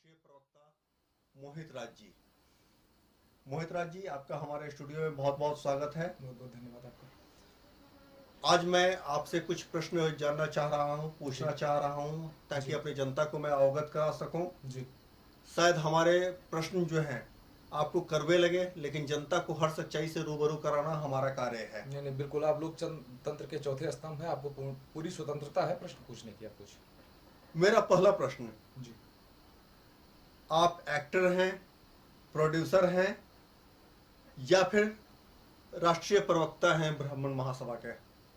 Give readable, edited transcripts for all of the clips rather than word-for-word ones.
राष्ट्रीय प्रवक्ता मोहित राज जी। मोहित राज जी, आपका हमारे स्टूडियो में बहुत बहुत स्वागत है। बहुत बहुत धन्यवाद आपका। आज मैं आपसे कुछ प्रश्न जानना चाह रहा हूँ, पूछना चाह रहा हूँ, ताकि अपनी जनता को मैं अवगत करा सकूँ। जी शायद हमारे प्रश्न जो हैं आपको कड़वे लगे, लेकिन जनता को हर सच्चाई से रूबरू कराना हमारा कार्य है। नहीं नहीं, बिल्कुल आप लोकतंत्र के चौथे स्तंभ है, आपको पूरी स्वतंत्रता है प्रश्न पूछने की। आप कुछ मेरा पहला प्रश्न, जी आप एक्टर हैं, प्रोड्यूसर हैं, या फिर राष्ट्रीय प्रवक्ता हैं ब्राह्मण महासभा के?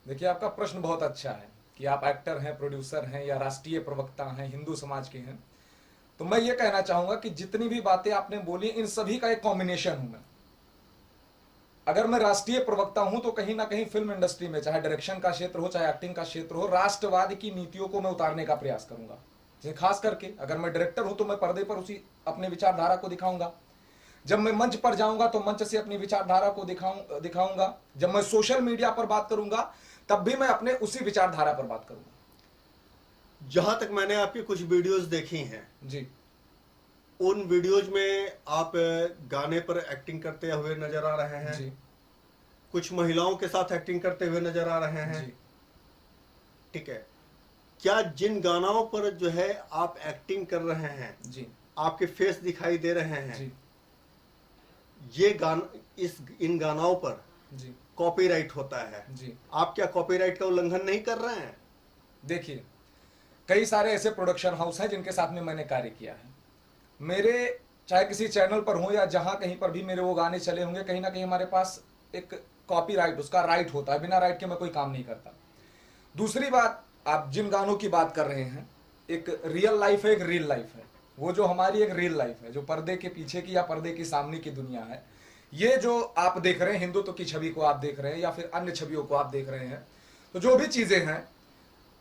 देखिए, आपका प्रश्न बहुत अच्छा है कि आप एक्टर हैं, प्रोड्यूसर हैं या राष्ट्रीय प्रवक्ता हैं, हिंदू समाज के हैं। तो मैं ये कहना चाहूंगा कि जितनी भी बातें आपने बोली, इन सभी का एक कॉम्बिनेशन हूं मैं। अगर मैं राष्ट्रीय प्रवक्ता हूं तो कहीं ना कहीं फिल्म इंडस्ट्री में, चाहे डायरेक्शन का क्षेत्र हो, चाहे एक्टिंग का क्षेत्र हो, राष्ट्रवाद की नीतियों को मैं उतारने का प्रयास करूंगा। जैसे खास करके अगर मैं डायरेक्टर हूं तो मैं पर्दे पर उसी अपने विचारधारा को दिखाऊंगा। जब मैं मंच पर जाऊंगा तो मंच से अपनी विचारधारा को दिखाऊंगा। जब मैं सोशल मीडिया पर बात करूंगा तब भी मैं अपने उसी विचारधारा पर बात करूंगा। जहां तक मैंने आपकी कुछ वीडियोस देखी हैं जी, उन वीडियोज में आप गाने पर एक्टिंग करते हुए नजर आ रहे हैं। जी, कुछ महिलाओं के साथ एक्टिंग करते हुए नजर आ रहे हैं। जी, ठीक है, क्या जिन गानों पर जो है आप एक्टिंग कर रहे हैं, जी, आपके फेस दिखाई दे रहे हैं, जी, ये इन गानों पर जी, कॉपीराइट होता है? जी। आप क्या कॉपीराइट का उल्लंघन नहीं कर रहे हैं? देखिए, कई सारे ऐसे प्रोडक्शन हाउस हैं जिनके साथ में मैंने कार्य किया है। मेरे चाहे किसी चैनल पर हो या जहां कहीं पर भी मेरे वो गाने चले होंगे, कहीं ना कहीं हमारे पास एक कॉपीराइट, उसका राइट होता है। बिना राइट के मैं कोई काम नहीं करता। दूसरी बात, आप जिन गानों की बात कर रहे हैं, एक रियल लाइफ है, एक रियल लाइफ है। वो जो हमारी एक रियल लाइफ है, जो पर्दे के पीछे की या पर्दे के सामने की दुनिया है, ये जो आप देख रहे हैं, हिंदुत्व की छवि को आप देख रहे हैं या फिर अन्य छवियों को आप देख रहे हैं, तो जो भी चीजें हैं,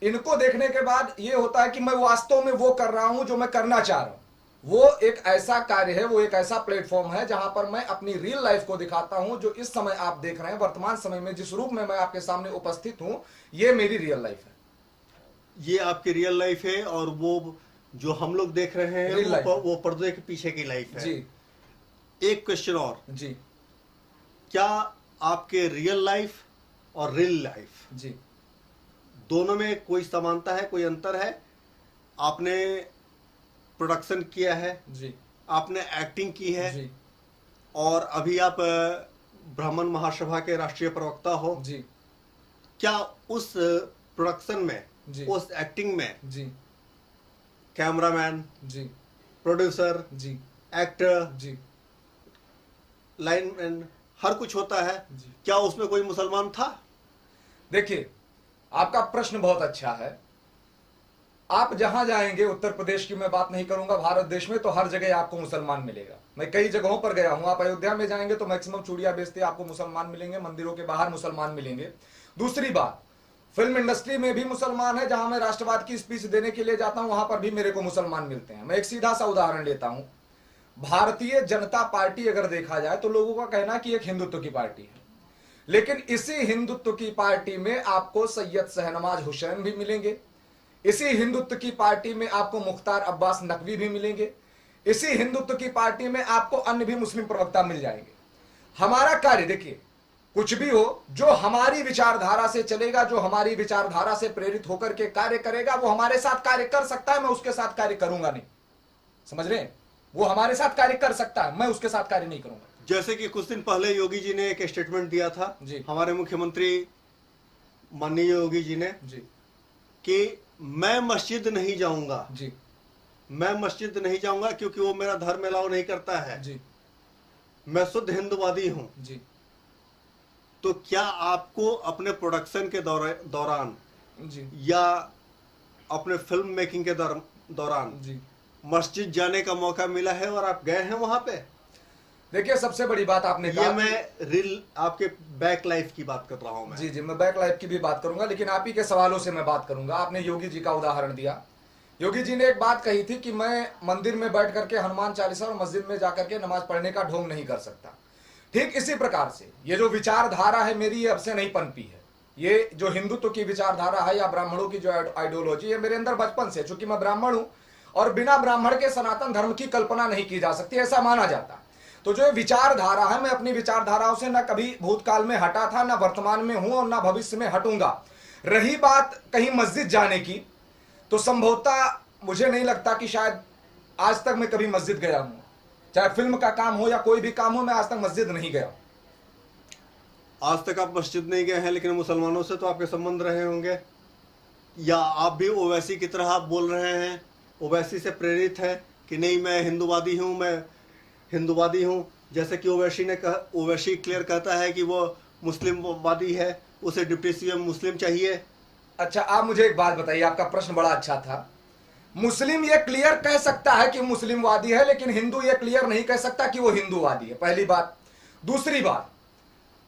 इनको देखने के बाद ये होता है कि मैं वास्तव में वो कर रहा हूं जो मैं करना चाह रहा हूं। वो एक ऐसा कार्य है, वो एक ऐसा प्लेटफॉर्म है जहां पर मैं अपनी रियल लाइफ को दिखाता हूं। जो इस समय आप देख रहे हैं, वर्तमान समय में जिस रूप में मैं आपके सामने उपस्थित हूं, ये मेरी रियल लाइफ है। ये आपकी रियल लाइफ है, और वो जो हम लोग देख रहे हैं वो पर्दे के पीछे की लाइफ है। जी। एक क्वेश्चन और, जी, क्या आपके रियल लाइफ और रियल लाइफ जी, दोनों में कोई समानता है, कोई अंतर है? आपने प्रोडक्शन किया है, जी, आपने एक्टिंग की है, जी, और अभी आप ब्राह्मण महासभा के राष्ट्रीय प्रवक्ता हो। जी, क्या उस प्रोडक्शन में, जी, उस एक्टिंग में जी, कैमरामैन, जी, प्रोड्यूसर, जी, एक्टर, जी, लाइनमैन, हर कुछ होता है? जी। क्या उसमें कोई मुसलमान था? देखिए, आपका प्रश्न बहुत अच्छा है। आप जहां जाएंगे, उत्तर प्रदेश की मैं बात नहीं करूंगा, भारत देश में तो हर जगह आपको मुसलमान मिलेगा। मैं कई जगहों पर गया हूं। आप अयोध्या में जाएंगे तो मैक्सिमम चूड़ियां बेचते आपको मुसलमान मिलेंगे, मंदिरों के बाहर मुसलमान मिलेंगे। दूसरी बात, फिल्म इंडस्ट्री में भी मुसलमान है। जहां मैं राष्ट्रवाद की स्पीच देने के लिए जाता हूं, वहां पर भी मेरे को मुसलमान मिलते हैं। मैं एक सीधा सा उदाहरण लेता हूं। भारतीय जनता पार्टी अगर देखा जाए तो लोगों का कहना है कि एक हिंदुत्व की पार्टी है, लेकिन इसी हिंदुत्व की पार्टी में आपको सैयद शहनवाज हुसैन भी मिलेंगे। इसी हिंदुत्व की पार्टी में आपको मुख्तार अब्बास नकवी भी मिलेंगे। इसी हिंदुत्व की पार्टी में आपको अन्य भी मुस्लिम प्रवक्ता मिल जाएंगे। हमारा कार्य, देखिए, कुछ भी हो, जो हमारी विचारधारा से चलेगा, जो हमारी विचारधारा से प्रेरित होकर के कार्य करेगा, वो हमारे साथ कार्य कर सकता है। मैं उसके साथ कार्य करूंगा नहीं। समझ रहे हैं? वो हमारे साथ कार्य कर सकता है, मैं उसके साथ कार्य नहीं करूंगा। जैसे कि कुछ दिन पहले योगी जी ने एक स्टेटमेंट दिया था, जी, हमारे मुख्यमंत्री माननीय योगी जी ने, जी, कि मैं मस्जिद नहीं जाऊंगा, जी, मैं मस्जिद नहीं जाऊंगा क्योंकि वो मेरा धर्म अलाउ नहीं करता है, जी, मैं शुद्ध हिंदुवादी हूं। जी, तो क्या आपको अपने प्रोडक्शन के दौरान जी, या अपने फिल्म मेकिंग के दौरान जी। मस्जिद जाने का मौका मिला है और आप गए हैं वहां पे? देखिए, सबसे बड़ी बात आपने कहा, ये मैं रियल आपके बैक लाइफ की बात कर रहा हूं मैं। जी, जी, मैं बैक लाइफ की भी बात करूंगा, लेकिन आप ही के सवालों से मैं बात करूंगा। आपने योगी जी का उदाहरण दिया। योगी जी ने एक बात कही थी कि मैं मंदिर में बैठ करके हनुमान चालीसा और मस्जिद में जाकर के नमाज पढ़ने का ढोंग नहीं कर सकता। ठीक इसी प्रकार से ये जो विचारधारा है मेरी, ये अब से नहीं पनपी है। ये जो हिंदुत्व की विचारधारा है या ब्राह्मणों की जो आइडियोलॉजी है, मेरे अंदर बचपन से, चूंकि मैं ब्राह्मण हूं और बिना ब्राह्मण के सनातन धर्म की कल्पना नहीं की जा सकती, ऐसा माना जाता है। तो जो विचारधारा है, मैं अपनी विचारधाराओं से न कभी भूतकाल में हटा था, न वर्तमान में हूं और न भविष्य में हटूंगा। रही बात कहीं मस्जिद जाने की, तो संभवतः मुझे नहीं लगता कि शायद आज तक मैं कभी मस्जिद गया हूं। चाहे फिल्म का काम हो या कोई भी काम हो, मैं आज तक मस्जिद नहीं गया। आज तक आप मस्जिद नहीं गए हैं, लेकिन मुसलमानों से तो आपके संबंध रहे होंगे, या आप भी ओवैसी की तरह आप बोल रहे हैं, ओवैसी से प्रेरित है कि नहीं मैं हिंदूवादी हूँ, मैं हिंदूवादी हूँ, जैसे कि ओवैसी क्लियर कहता है कि वो मुस्लिमवादी है, उसे डिप्टी सीएम मुस्लिम चाहिए। अच्छा, आप मुझे एक बात बताइए, आपका प्रश्न बड़ा अच्छा था। मुस्लिम ये क्लियर कह सकता है कि मुस्लिमवादी है, लेकिन हिंदू ये क्लियर नहीं कह सकता कि वो हिंदूवादी है, पहली बात। दूसरी बात,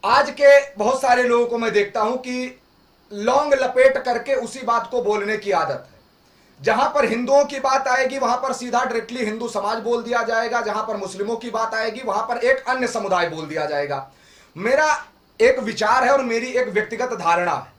आज के बहुत सारे लोगों को मैं देखता हूं कि लौंग लपेट करके उसी बात को बोलने की आदत है। जहां पर हिंदुओं की बात आएगी वहां पर सीधा डायरेक्टली हिंदू समाज बोल दिया जाएगा, जहां पर मुस्लिमों की बात आएगी वहां पर एक अन्य समुदाय बोल दिया जाएगा। मेरा एक विचार है और मेरी एक व्यक्तिगत धारणा है,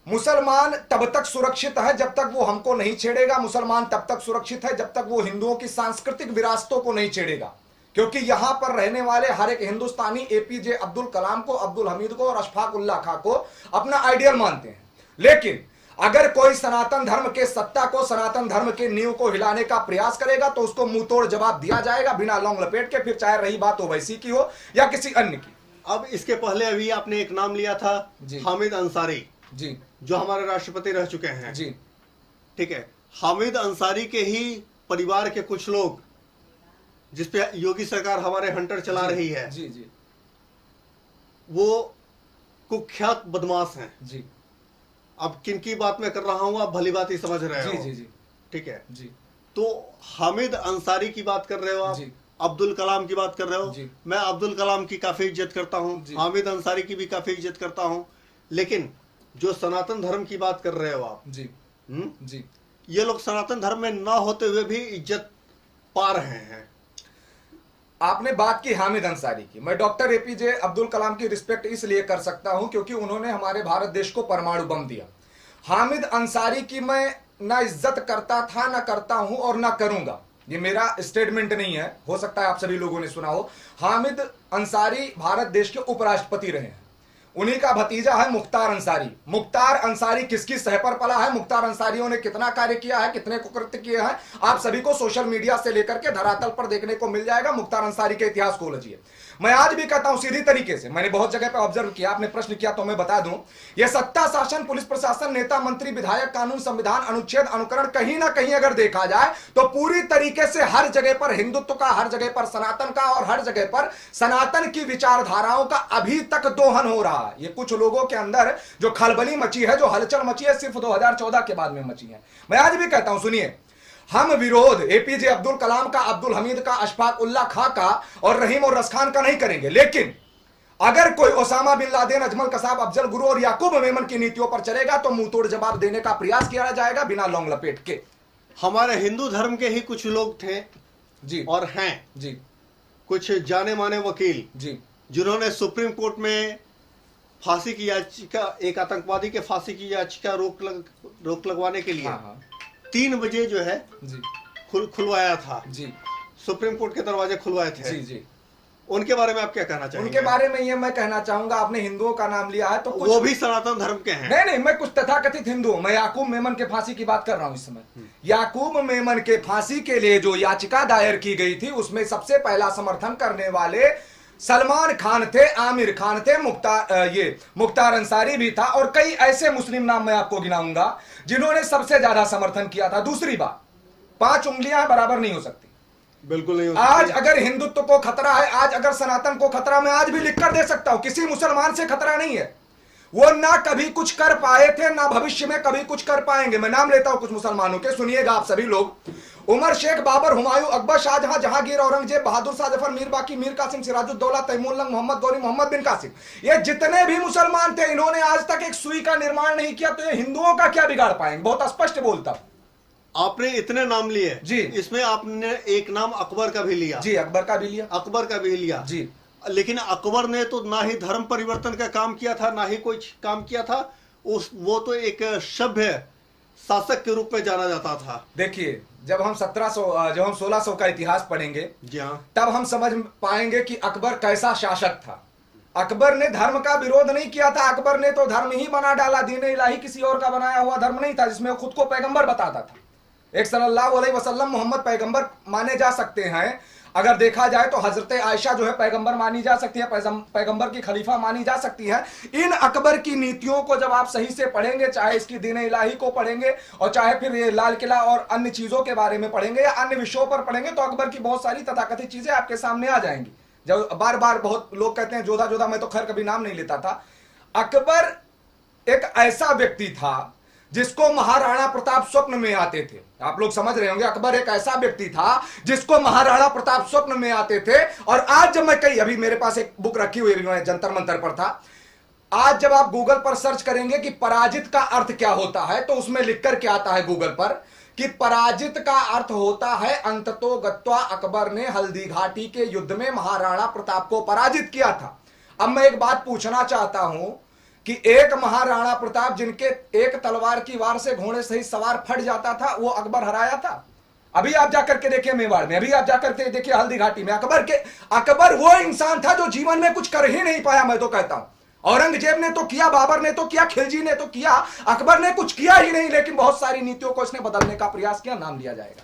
मुसलमान तब तक सुरक्षित है जब तक वो हमको नहीं छेड़ेगा, मुसलमान तब तक सुरक्षित है जब तक वो हिंदुओं की सांस्कृतिक विरासतों को नहीं छेड़ेगा। क्योंकि यहां पर रहने वाले हर एक हिंदुस्तानी एपीजे अब्दुल कलाम को, अब्दुल हमीद को और अशफाक उल्लाह खां को अपना आइडियल मानते हैं। लेकिन अगर कोई सनातन धर्म के सत्ता को, सनातन धर्म के नींव को हिलाने का प्रयास करेगा तो उसको मुंह तोड़ जवाब दिया जाएगा, बिना लौंग लपेट के, फिर चाहे रही बात ओवैसी की हो या किसी अन्य की। अब इसके पहले अभी आपने एक नाम लिया था, हामिद अंसारी जी, जो हमारे राष्ट्रपति रह चुके हैं जी, ठीक है। हामिद अंसारी के ही परिवार के कुछ लोग, जिसपे योगी सरकार हमारे हंटर चला रही है, जी जी, वो कुख्यात बदमाश हैं जी। अब किनकी बात मैं कर रहा हूं आप भली बात ही समझ रहे हो। जी जी जी, ठीक है जी, तो हामिद अंसारी की बात कर रहे हो आप, जी, अब्दुल कलाम की बात कर रहे हो। जी। मैं अब्दुल कलाम की काफी इज्जत करता हूँ, जी। हामिद अंसारी की भी काफी इज्जत करता हूँ, लेकिन जो सनातन धर्म की बात कर रहे हो आप, जी, जी, ये लोग सनातन धर्म में ना होते हुए भी इज्जत पा रहे हैं। आपने बात की हामिद अंसारी की, मैं डॉक्टर एपीजे अब्दुल कलाम की रिस्पेक्ट इसलिए कर सकता हूं क्योंकि उन्होंने हमारे भारत देश को परमाणु बम दिया। हामिद अंसारी की मैं ना इज्जत करता था, ना करता हूं और ना करूंगा, ये मेरा स्टेटमेंट नहीं है, हो सकता है आप सभी लोगों ने सुना हो। हामिद अंसारी भारत देश के उपराष्ट्रपति रहे हैं, उन्हीं का भतीजा है मुख्तार अंसारी। मुख्तार अंसारी किसकी सह पर पला है, मुख्तार अंसारियों ने कितना कार्य किया है, कितने कुकृत्य किए हैं, आप सभी को सोशल मीडिया से लेकर के धरातल पर देखने को मिल जाएगा। मुख्तार अंसारी के इतिहास को उलझिए। मैं आज भी कहता हूं सीधी तरीके से, मैंने बहुत जगह पर ऑब्जर्व किया, आपने प्रश्न किया तो मैं बता दूं, यह सत्ता, शासन, पुलिस प्रशासन, नेता, मंत्री, विधायक, कानून, संविधान, अनुच्छेद, अनुकरण, कहीं ना कहीं अगर देखा जाए तो पूरी तरीके से हर जगह पर हिंदुत्व का, हर जगह पर सनातन का और हर जगह पर सनातन की विचारधाराओं का अभी तक दोहन हो रहा है। ये कुछ लोगों के अंदर जो खलबली मची है, जो हलचल मची है, सिर्फ 2014 के बाद में मची है। मैं आज भी कहता हूं, सुनिए, हम विरोध एपीजे अब्दुल कलाम का, अब्दुल हमीद का, अशफाक उल्लाह खां का और रहीम और रसखान का नहीं करेंगे, लेकिन अगर कोई Osama bin Laden, Ajmal Kasab, Afzal Guru और याकूब मेमन की नीतियों पर चलेगा तो मुंह तोड़ जवाब देने का प्रयास किया जाएगा, बिना लौंग लपेट के। हमारे हिंदू धर्म के ही कुछ लोग थे जी और हैं जी, कुछ जाने माने वकील जी, जिन्होंने सुप्रीम कोर्ट में फांसी की याचिका, एक आतंकवादी के फांसी की याचिका रोक लगवाने के लिए हाँ, 3 बजे जो है जी, खुलवाया था, जी, सुप्रीम कोर्ट के दरवाजे खुलवाए थे। जी, जी। उनके बारे में आप क्या कहना चाहेंगे? उनके बारे में ये मैं कहना चाहूंगा, आपने हिंदुओं का नाम लिया है तो कुछ... वो भी सनातन धर्म के हैं। नहीं, मैं कुछ तथाकथित हिंदू हूं, मैं याकूब मेमन के फांसी की बात कर रहा हूं इस समय। याकूब मेमन के फांसी के लिए जो याचिका दायर की गई थी, उसमें सबसे पहला समर्थन करने वाले सलमान खान थे, आमिर खान थे, मुख्तार अंसारी भी था और कई ऐसे मुस्लिम नाम मैं आपको गिनाऊंगा जिन्होंने सबसे ज्यादा समर्थन किया था। दूसरी बात, 5 उंगलियां बराबर नहीं हो सकती, बिल्कुल नहीं हो आज सकती। अगर हिंदुत्व को खतरा है, आज अगर सनातन को खतरा, मैं आज भी लिखकर दे सकता हूं, किसी मुसलमान से खतरा नहीं है। वो ना कभी कुछ कर पाए थे, ना भविष्य में कभी कुछ कर पाएंगे। मैं नाम लेता हूं कुछ मुसलमानों के, सुनिएगा आप सभी लोग। उमर शेख, बाबर, हुमायूं, अकबर, शाहजहां, जहांगीर, औरंगजेब, बहादुर शाह जफर, मीर बाकी, मीर कासिम, सिराजुद्दौला, तैमूरलंग, मोहम्मद गौरी, मोहम्मद बिन कासिम, ये जितने भी मुसलमान थे, इन्होंने आज तक एक सुई का निर्माण नहीं किया, तो ये हिंदुओं का क्या बिगाड़ पाएंगे? बहुत स्पष्ट बोलता हूं। आपने इतने नाम लिए जी, इसमें आपने एक नाम अकबर का भी लिया। जी, अकबर का भी लिया, अकबर का भी लिया जी, लेकिन अकबर ने तो ना ही धर्म परिवर्तन का काम किया था, ना ही कोई काम किया था। वो तो एक सभ्य शासक के रूप में जाना जाता था। देखिए, जब हम 1600 का इतिहास पढ़ेंगे, जी हाँ। तब हम समझ पाएंगे कि अकबर कैसा शासक था। अकबर ने धर्म का विरोध नहीं किया था, अकबर ने तो धर्म ही बना डाला। दीन इलाही किसी और का बनाया हुआ धर्म नहीं था, जिसमें वो खुद को पैगंबर बताता था। एक सल्लल्लाहु अलैहि वसल्लम मोहम्मद पैगंबर माने जा सकते हैं। अगर देखा जाए तो हजरत आयशा जो है पैगंबर मानी जा सकती है, पैगंबर की खलीफा मानी जा सकती है। इन अकबर की नीतियों को जब आप सही से पढ़ेंगे, चाहे इसकी दीन इलाही को पढ़ेंगे और चाहे फिर ये लाल किला और अन्य चीजों के बारे में पढ़ेंगे या अन्य विषयों पर पढ़ेंगे, तो अकबर की बहुत सारी तथाकथित चीजें आपके सामने आ जाएंगी। जब बार बार बहुत लोग कहते हैं जोधा जोधा, मैं तो खैर कभी नाम नहीं लेता था। अकबर एक ऐसा व्यक्ति था जिसको महाराणा प्रताप स्वप्न में आते थे। आप लोग समझ रहे होंगे, अकबर एक ऐसा व्यक्ति था जिसको महाराणा प्रताप स्वप्न में आते थे। और आज जब मैं अभी मेरे पास एक बुक रखी हुई है, जंतर मंतर पर था। आज जब आप गूगल पर सर्च करेंगे कि पराजित का अर्थ क्या होता है, तो उसमें लिखकर क्या आता है गूगल पर कि पराजित का अर्थ होता है अंततो गत्वा अकबर ने हल्दी घाटी के युद्ध में महाराणा प्रताप को पराजित किया था। अब मैं एक बात पूछना चाहता हूं कि एक महाराणा प्रताप जिनके एक तलवार की वार से घोड़े सहित सवार फट जाता था, वो अकबर हराया था। अभी आप जाकर के देखिए मेवाड़ में, अभी आप जाकर के देखिए हल्दी घाटी में, अकबर वो इंसान था जो जीवन में कुछ कर ही नहीं पाया। मैं तो कहता हूं औरंगजेब ने तो किया, बाबर ने तो किया, खिलजी ने तो किया, अकबर ने कुछ किया ही नहीं। लेकिन बहुत सारी नीतियों को इसने बदलने का प्रयास किया, नाम लिया जाएगा।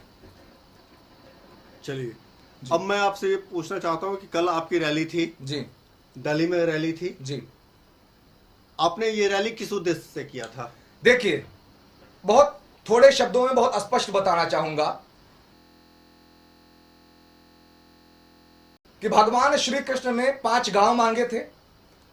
चलिए, अब मैं आपसे ये पूछना चाहता हूं कि कल आपकी रैली थी जी, दिल्ली में रैली थी जी। आपने ये रैली किस उद्देश्य से किया था? देखिए, बहुत थोड़े शब्दों में बहुत स्पष्ट बताना चाहूंगा कि भगवान श्री कृष्ण ने 5 गांव मांगे थे।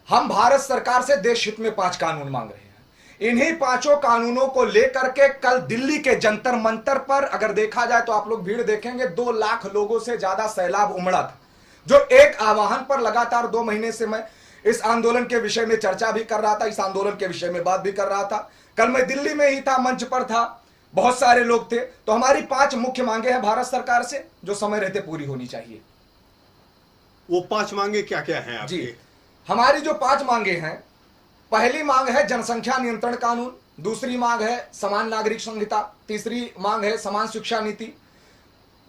हम भारत सरकार से देश हित में 5 कानून मांग रहे हैं। इन्हीं 5 कानूनों को लेकर के कल दिल्ली के जंतर मंतर पर अगर देखा जाए तो आप लोग भीड़ देखेंगे, 2 लाख लोगों से ज्यादा सैलाब उमड़ा था। जो एक आह्वान पर लगातार 2 महीने से मैं इस आंदोलन के विषय में चर्चा भी कर रहा था, इस आंदोलन के विषय में बात भी कर रहा था। कल मैं दिल्ली में ही था, मंच पर था, बहुत सारे लोग थे। तो हमारी 5 मुख्य मांगे हैं भारत सरकार से, जो समय रहते पूरी होनी चाहिए। वो 5 मांगे क्या क्या हैं आपकी? जी, हमारी जो 5 मांगे हैं, पहली मांग है जनसंख्या नियंत्रण कानून, दूसरी मांग है समान नागरिक संहिता, तीसरी मांग है समान शिक्षा नीति,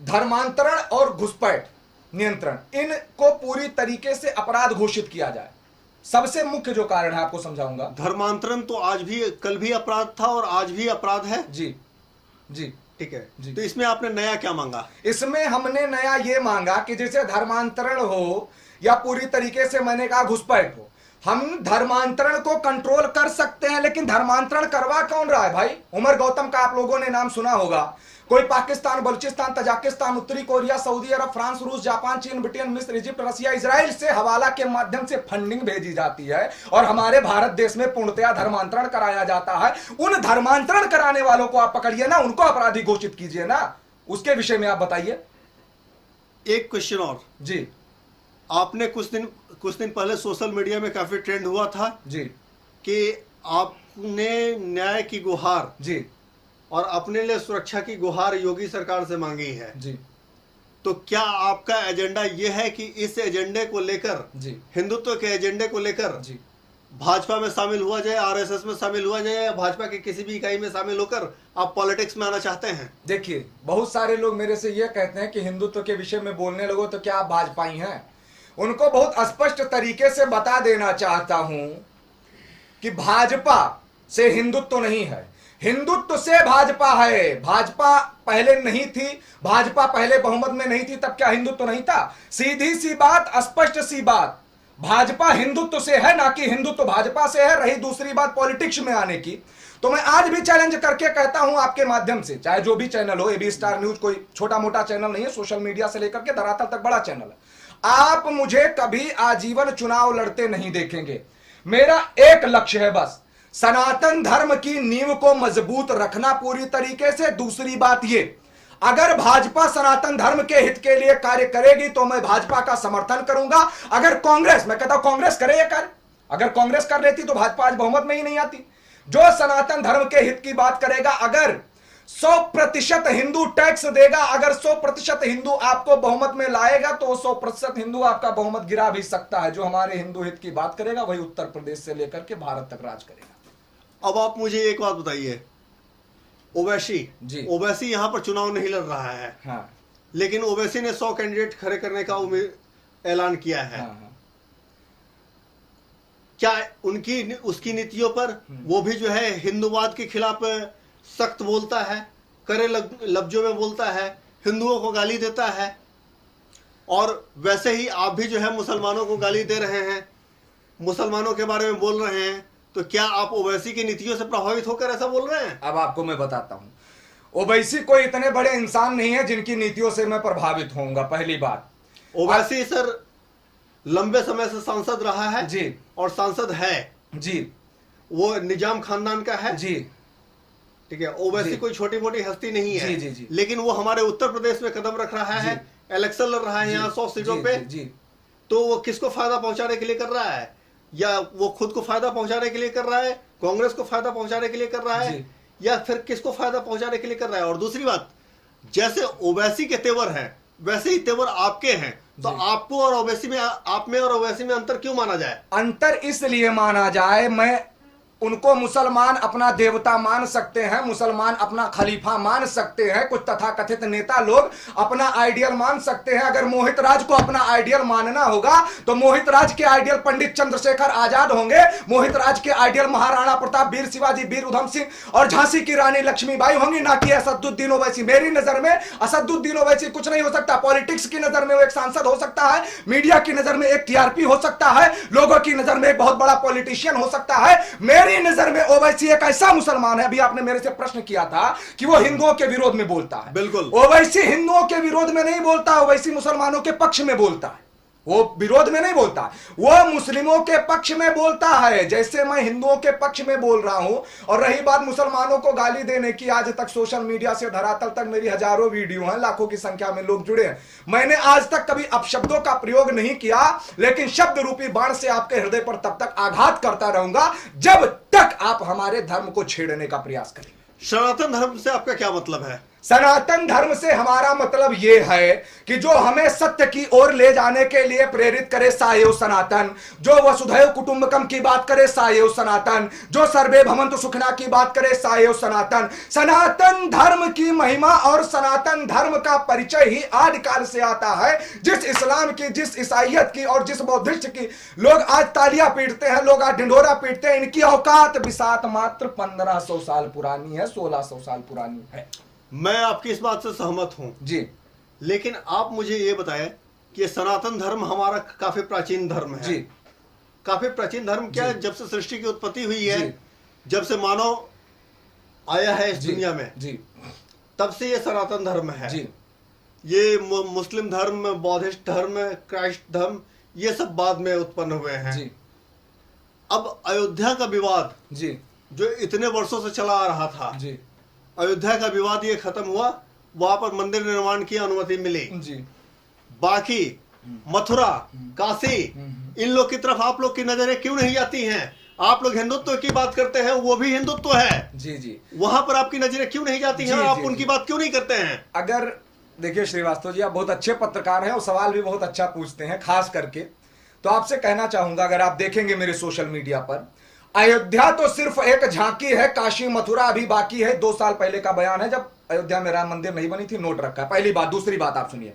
धर्मांतरण और घुसपैठ नियंत्रण, इनको पूरी तरीके से अपराध घोषित किया जाए। सबसे मुख्य जो कारण है आपको समझाऊंगा। धर्मांतरण तो आज भी, कल भी अपराध था और आज भी अपराध है। जी जी, ठीक है जी। तो इसमें आपने नया क्या मांगा? इसमें हमने नया ये मांगा कि जैसे धर्मांतरण हो या पूरी तरीके से मैंने कहा घुसपैठ हो, हम धर्मांतरण को कंट्रोल कर सकते हैं, लेकिन धर्मांतरण करवा कौन रहा है भाई? उमर गौतम का आप लोगों ने नाम सुना होगा। कोई पाकिस्तान, बलूचिस्तान, तजाकिस्तान, उत्तरी कोरिया, सऊदी अरब, फ्रांस, रूस, जापान, चीन, ब्रिटेन, मिस्र, इजिप्ट, रसिया, इजराइल से हवाला के माध्यम से फंडिंग भेजी जाती है और हमारे भारत देश में पूर्णतया धर्मांतरण कराया जाता है। उन धर्मांतरण कराने वालों को आप पकड़िए ना, उनको अपराधी घोषित कीजिए ना। उसके विषय में आप बताइए। एक क्वेश्चन और जी, आपने कुछ दिन पहले सोशल मीडिया में काफी ट्रेंड हुआ था जी, कि आपने न्याय की गुहार जी, और अपने लिए सुरक्षा की गुहार योगी सरकार से मांगी है। जी, तो क्या आपका एजेंडा यह है कि इस एजेंडे को लेकर, जी, हिंदुत्व के एजेंडे को लेकर जी, भाजपा में शामिल हुआ जाए, आरएसएस में शामिल हुआ जाए, या भाजपा की किसी भी इकाई में शामिल होकर आप पॉलिटिक्स में आना चाहते हैं? देखिए, बहुत सारे लोग मेरे से यह कहते हैं कि हिंदुत्व के विषय में बोलने लगो तो क्या आप भाजपाई हैं? उनको बहुत स्पष्ट तरीके से बता देना चाहता हूं कि भाजपा से हिंदुत्व नहीं है, हिंदुत्व से भाजपा है। भाजपा पहले नहीं थी, भाजपा पहले बहुमत में नहीं थी, तब क्या हिंदुत्व नहीं था? सीधी सी बात, स्पष्ट सी बात, भाजपा हिंदुत्व से है, ना कि हिंदुत्व भाजपा से है। रही दूसरी बात पॉलिटिक्स में आने की, तो मैं आज भी चैलेंज करके कहता हूं आपके माध्यम से, चाहे जो भी चैनल हो, एबी स्टार न्यूज कोई छोटा मोटा चैनल नहीं है, सोशल मीडिया से लेकर के धरातल तक बड़ा चैनल है। आप मुझे कभी आजीवन चुनाव लड़ते नहीं देखेंगे। मेरा एक लक्ष्य है बस, सनातन धर्म की नींव को मजबूत रखना पूरी तरीके से। दूसरी बात ये, अगर भाजपा सनातन धर्म के हित के लिए कार्य करेगी तो मैं भाजपा का समर्थन करूंगा। अगर कांग्रेस, मैं कहता हूं कांग्रेस करे ये कार्य, अगर कांग्रेस कर लेती तो भाजपा आज बहुमत में ही नहीं आती। जो सनातन धर्म के हित की बात करेगा, अगर 100% हिंदू टैक्स देगा, अगर 100% हिंदू आपको बहुमत में लाएगा, तो 100% हिंदू आपका बहुमत गिरा भी सकता है। जो हमारे हिंदू हित की बात करेगा वही उत्तर प्रदेश से लेकर के भारत तक राज करेगा। अब आप मुझे एक बात बताइए ओवैसी जी। ओवैसी यहाँ पर चुनाव नहीं लड़ रहा है, हाँ लेकिन ओवैसी ने 100 कैंडिडेट खड़े करने का ऐलान किया है। हाँ हाँ। क्या उनकी उसकी नीतियों पर वो भी जो है हिंदूवाद के खिलाफ सख्त बोलता है, कड़े लफ्जों में बोलता है, हिंदुओं को गाली देता है, और वैसे ही आप भी जो है मुसलमानों को गाली दे रहे हैं, मुसलमानों के बारे में बोल रहे हैं। तो क्या आप ओवैसी की नीतियों से प्रभावित होकर ऐसा बोल रहे हैं? अब आपको मैं बताता हूं, ओवैसी कोई इतने बड़े इंसान नहीं है जिनकी नीतियों से मैं प्रभावित होऊंगा। पहली बात, ओवैसी सर लंबे समय से सांसद रहा है जी और सांसद है जी, वो निजाम खानदान का है जी ठीक है। ओवैसी जी। कोई छोटी मोटी हस्ती नहीं है, जी जी जी। लेकिन वो हमारे उत्तर प्रदेश में कदम रख रहा है, इलेक्शन लड़ रहा है यहाँ 100 सीटों पे। जी। तो वो किसको फायदा पहुंचाने के लिए कर रहा है? या वो खुद को फायदा पहुंचाने के लिए कर रहा है, कांग्रेस को फायदा पहुंचाने के लिए कर रहा है, या फिर किसको फायदा पहुंचाने के लिए कर रहा है? और दूसरी बात, जैसे ओवैसी के तेवर हैं वैसे ही तेवर आपके हैं, तो आपको और ओवैसी में, आप में और ओवैसी में अंतर क्यों माना जाए? अंतर इसलिए माना जाए, मैं उनको मुसलमान अपना देवता मान सकते हैं, मुसलमान अपना खलीफा मान सकते हैं, कुछ तथाकथित नेता लोग अपना आइडियल मान सकते हैं। अगर मोहित राज को अपना आइडियल मानना होगा तो मोहित राज के आइडियल पंडित चंद्रशेखर आजाद होंगे, मोहित राज के आइडियल महाराणा प्रताप, वीर शिवाजी, वीर उधम सिंह और झांसी की रानी लक्ष्मीबाई होंगी, ना कि असदुद्दीन ओवैसी। मेरी नजर में असदुद्दीन ओवैसी कुछ नहीं हो सकता। पॉलिटिक्स की नजर में वो एक सांसद हो सकता है, मीडिया की नजर में एक टीआरपी हो सकता है, लोगों की नजर में एक बहुत बड़ा पॉलिटिशियन हो सकता है। मेरी नजर में ओवैसी एक ऐसा मुसलमान है। अभी आपने मेरे से प्रश्न किया था कि वो हिंदुओं के विरोध में बोलता है। बिल्कुल, ओवैसी हिंदुओं के विरोध में नहीं बोलता, ओवैसी मुसलमानों के पक्ष में बोलता है। वो विरोध में नहीं बोलता, वो मुस्लिमों के पक्ष में बोलता है, जैसे मैं हिंदुओं के पक्ष में बोल रहा हूं। और रही बात मुसलमानों को गाली देने की, आज तक सोशल मीडिया से धरातल तक मेरी हजारों वीडियो हैं, लाखों की संख्या में लोग जुड़े हैं। मैंने आज तक कभी अपशब्दों का प्रयोग नहीं किया, लेकिन शब्द रूपी बाण से आपके हृदय पर तब तक आघात करता रहूंगा जब तक आप हमारे धर्म को छेड़ने का प्रयास करेंगे। सनातन धर्म से आपका क्या मतलब है? सनातन धर्म से हमारा मतलब यह है कि जो हमें सत्य की ओर ले जाने के लिए प्रेरित करे साएव सनातन, जो वसुधैव कुटुंबकम की बात करे साएव सनातन, जो सर्वे भवन्तु सुखिनः की बात करे साएव सनातन। सनातन धर्म की महिमा और सनातन धर्म का परिचय ही आदिकाल से आता है। जिस इस्लाम की, जिस ईसाइयत की और जिस बौद्धिस्ट की लोग आज तालियां पीटते हैं, लोग आज ढिंढोरा पीटते हैं, इनकी औकात बिसात मात्र 1500 साल पुरानी है, 1600 साल पुरानी है। मैं आपकी इस बात से सहमत हूं जी, लेकिन आप मुझे ये बताएं कि सनातन धर्म हमारा काफी प्राचीन धर्म है। जी, काफी प्राचीन धर्म क्या है? जब से सृष्टि की उत्पत्ति हुई है, जी, जब से मानव आया है इस जी, दुनिया में, जी, तब से ये सनातन धर्म है। जी, ये मुस्लिम धर्म, बौद्धिस्ट धर्म, क्राइस्ट धर्म, ये सब बाद में उत्पन्न हुए हैं। जी, अब अयोध्या का विवाद जी, जो इतने वर्षों से चला आ रहा था, जी, अयोध्या का विवाद ये खत्म हुआ, वहां पर मंदिर निर्माण की अनुमति मिली। जी, बाकी मथुरा, काशी, इन लोग की तरफ आप लोग की नजरें क्यों नहीं जाती हैं? आप लोग हिंदुत्व की बात करते हैं, वो भी हिंदुत्व है, जी, जी। वहां पर आपकी नजरें क्यों नहीं जाती हैं? जी, और आप जी, उनकी जी। बात क्यों नहीं करते हैं? अगर देखिए श्रीवास्तव जी, आप बहुत अच्छे पत्रकार हैं और सवाल भी बहुत अच्छा पूछते हैं, खास करके तो आपसे कहना चाहूंगा, अगर आप देखेंगे मेरे सोशल मीडिया पर, अयोध्या तो सिर्फ एक झांकी है, काशी मथुरा अभी बाकी है। 2 साल पहले का बयान है, जब अयोध्या में राम मंदिर नहीं बनी थी, नोट रखा है। पहली बात। दूसरी बात आप सुनिए,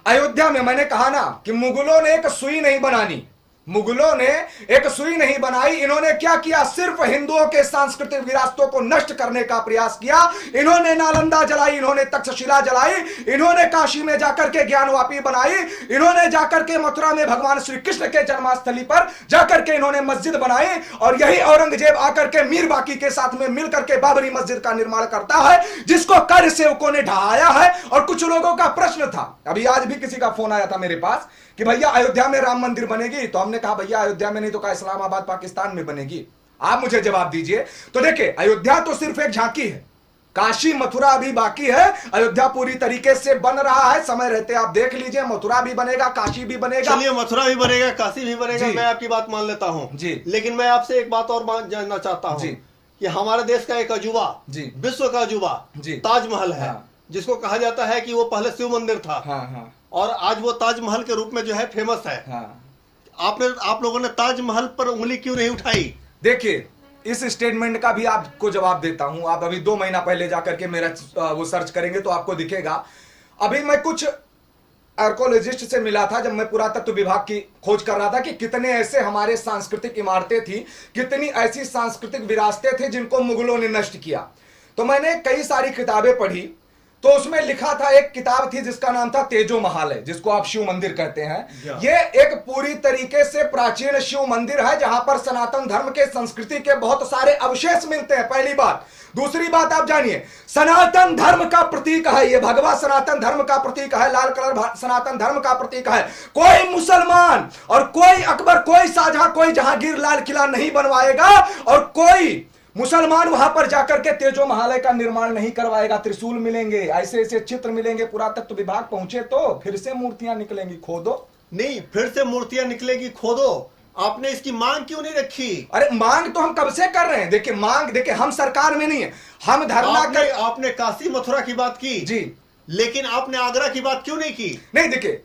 अयोध्या में मैंने कहा ना कि मुगलों ने एक सुई नहीं बनानी, मुगलों ने एक सुई नहीं बनाई। इन्होंने क्या किया? सिर्फ हिंदुओं के सांस्कृतिक विरासतों को नष्ट करने का प्रयास किया। इन्होंने नालंदा जलाई, इन्होंने तक्षशिला जलाई, इन्होंने काशी में जाकर के ज्ञानवापी बनाई, इन्होंने जाकर के मथुरा में भगवान श्री कृष्ण के जन्मस्थली पर जाकर के इन्होंने मस्जिद बनाई। और यही औरंगजेब आकर के मीर बाकी के साथ में मिलकर के बाबरी मस्जिद का निर्माण करता है, जिसको कर सेवकों ने ढहाया है। और कुछ लोगों का प्रश्न था, अभी आज भी किसी का फोन आया था मेरे पास कि भैया अयोध्या में राम मंदिर बनेगी, तो हमने कहा भैया अयोध्या में नहीं तो कहा इस्लामाबाद पाकिस्तान में बनेगी, आप मुझे जवाब दीजिए। तो देखिए, अयोध्या तो सिर्फ एक झांकी है, काशी मथुरा अभी बाकी है, अयोध्या पूरी तरीके से बन रहा है। समय रहते आप देख लीजिए, मथुरा भी बनेगा, काशी भी बनेगा। चलिए, मथुरा भी बनेगा, काशी भी बनेगा, मैं आपकी बात मान लेता हूँ जी, लेकिन मैं आपसे एक बात और जानना चाहता हूँ कि हमारे देश का एक अजूबा, विश्व का अजूबा ताजमहल है, जिसको कहा जाता है कि वो पहले शिव मंदिर था। हाँ, और आज वो ताजमहल के रूप में जो है फेमस है। हाँ। आप लोगों ने ताजमहल पर उंगली क्यों नहीं उठाई? देखिए, इस स्टेटमेंट का भी आपको जवाब देता हूं। आप अभी 2 महीना पहले जाकर के मेरा वो सर्च करेंगे तो आपको दिखेगा। अभी मैं कुछ आर्कोलॉजिस्ट से मिला था जब मैं पुरातत्व विभाग की खोज कर रहा था कि कितने ऐसे हमारे सांस्कृतिक इमारतें थी, कितनी ऐसी सांस्कृतिक विरासतें थी जिनको मुगलों ने नष्ट किया। तो मैंने कई सारी किताबें पढ़ी, तो उसमें लिखा था, एक किताब थी जिसका नाम था तेजो महालय, जिसको आप शिव मंदिर कहते हैं। ये एक पूरी तरीके से प्राचीन शिव मंदिर है जहां पर सनातन धर्म के संस्कृति के बहुत सारे अवशेष मिलते हैं, पहली बात। दूसरी बात आप जानिए, सनातन धर्म का प्रतीक है ये, भगवा सनातन धर्म का प्रतीक है, लाल कलर सनातन धर्म का प्रतीक है। कोई मुसलमान और कोई अकबर, कोई शाहजहां, कोई जहांगीर लाल किला नहीं बनवाएगा और कोई मुसलमान वहां पर जाकर के तेजो महालय का निर्माण नहीं करवाएगा। त्रिशूल मिलेंगे, ऐसे ऐसे चित्र मिलेंगे, पुरातत्व विभाग पहुंचे तो फिर से मूर्तियां निकलेंगी, खोदो। नहीं, फिर से मूर्तियां निकलेगी, खोदो। आपने इसकी मांग क्यों नहीं रखी? अरे मांग तो हम कब से कर रहे हैं। देखिए मांग, देखिए हम सरकार में नहीं है, हम धरना कर। आपने काशी मथुरा की बात की जी, लेकिन आपने आगरा की बात क्यों नहीं की? नहीं, देखिए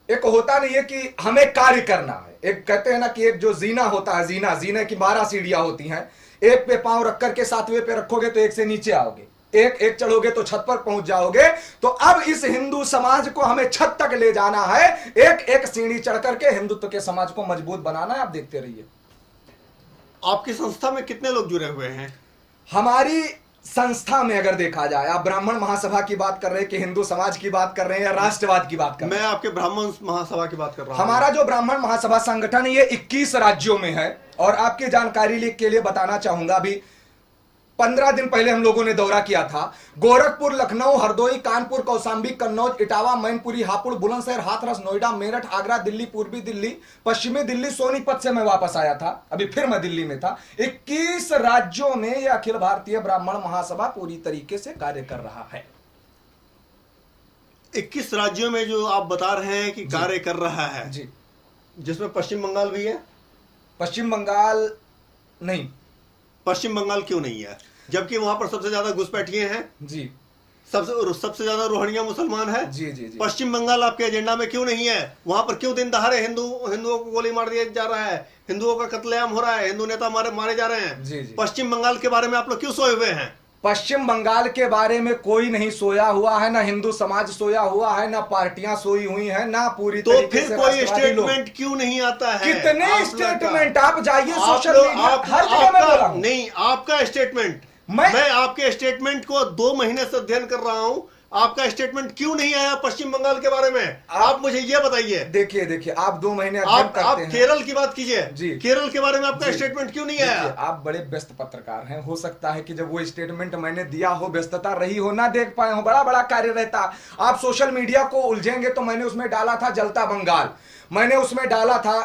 एक होता नहीं है कि हमें कार्य करना है। एक कहते हैं ना कि एक जो जीना होता है, जीने की 12 सीढ़ियां होती हैं, एक पे पांव रख करके 7वें पे रखोगे तो एक से नीचे आओगे, एक चढ़ोगे तो छत पर पहुंच जाओगे। तो अब इस हिंदू समाज को हमें छत तक ले जाना है, एक सीढ़ी चढ़ करके हिंदुत्व के समाज को मजबूत बनाना है। आप देखते रहिए। आपकी संस्था में कितने लोग जुड़े हुए हैं? हमारी संस्था में अगर देखा जाए, आप ब्राह्मण महासभा की बात कर रहे हैं कि हिंदू समाज की बात कर रहे हैं या राष्ट्रवाद की बात कर रहे हैं? मैं आपके ब्राह्मण महासभा की बात कर रहा हूं। हमारा जो ब्राह्मण महासभा संगठन है ये 21 राज्यों में है। और आपकी जानकारी के लिए बताना चाहूंगा, अभी 15 दिन पहले हम लोगों ने दौरा किया था। गोरखपुर, लखनऊ, हरदोई, कानपुर, कौशाम्बी, कन्नौज, इटावा, मैनपुरी, हापुड़, बुलंदशहर, हाथरस, नोएडा, मेरठ, आगरा, दिल्ली, पूर्वी दिल्ली, पश्चिमी दिल्ली, सोनीपत से मैं वापस आया था, अभी फिर मैं दिल्ली में था। 21 राज्यों में यह अखिल भारतीय ब्राह्मण महासभा पूरी तरीके से कार्य कर रहा है। 21 राज्यों में जो आप बता रहे हैं कि कार्य कर रहा है जी, जिसमें पश्चिम बंगाल भी है? पश्चिम बंगाल नहीं। पश्चिम बंगाल क्यों नहीं है, जबकि वहां पर सबसे ज्यादा घुसपैठिए हैं जी, सबसे ज्यादा रोहिंग्या मुसलमान है? जी जी जी। पश्चिम बंगाल आपके एजेंडा में क्यों नहीं है? वहां पर क्यों दिन दहाड़े हिंदुओं को गोली मार दिया जा रहा है, हिंदुओं का कत्लेआम हो रहा है, हिंदू नेता मारे जा रहे हैं? जी जी। पश्चिम बंगाल के बारे में आप लोग क्यों सोए हुए हैं? पश्चिम बंगाल के बारे में कोई नहीं सोया हुआ है, ना हिंदू समाज सोया हुआ है, ना पार्टियां सोई हुई हैं, ना पूरी तो तरीके फिर से कोई राष्ट्रवादी लोग। स्टेटमेंट क्यों नहीं आता है? कितने स्टेटमेंट आप जाइए सोशल मीडिया, हर जगह मैं बोला हूं। नहीं, आपका स्टेटमेंट, मैं आपके स्टेटमेंट को 2 महीने से अध्ययन कर रहा हूं। आपका स्टेटमेंट क्यों नहीं आया पश्चिम बंगाल के बारे में? आप मुझे ये बताइए। देखिए आप 2 महीने अध्ययन करते आप हैं। केरल की बात कीजिए जी, केरल के बारे में आपका स्टेटमेंट क्यों नहीं आया? आप बड़े व्यस्त पत्रकार हैं, हो सकता है कि जब वो स्टेटमेंट मैंने दिया हो, व्यस्तता रही हो, ना देख पाए हो, बड़ा कार्य रहता। आप सोशल मीडिया को उलझेंगे तो मैंने उसमें डाला था जलता बंगाल, मैंने उसमें डाला था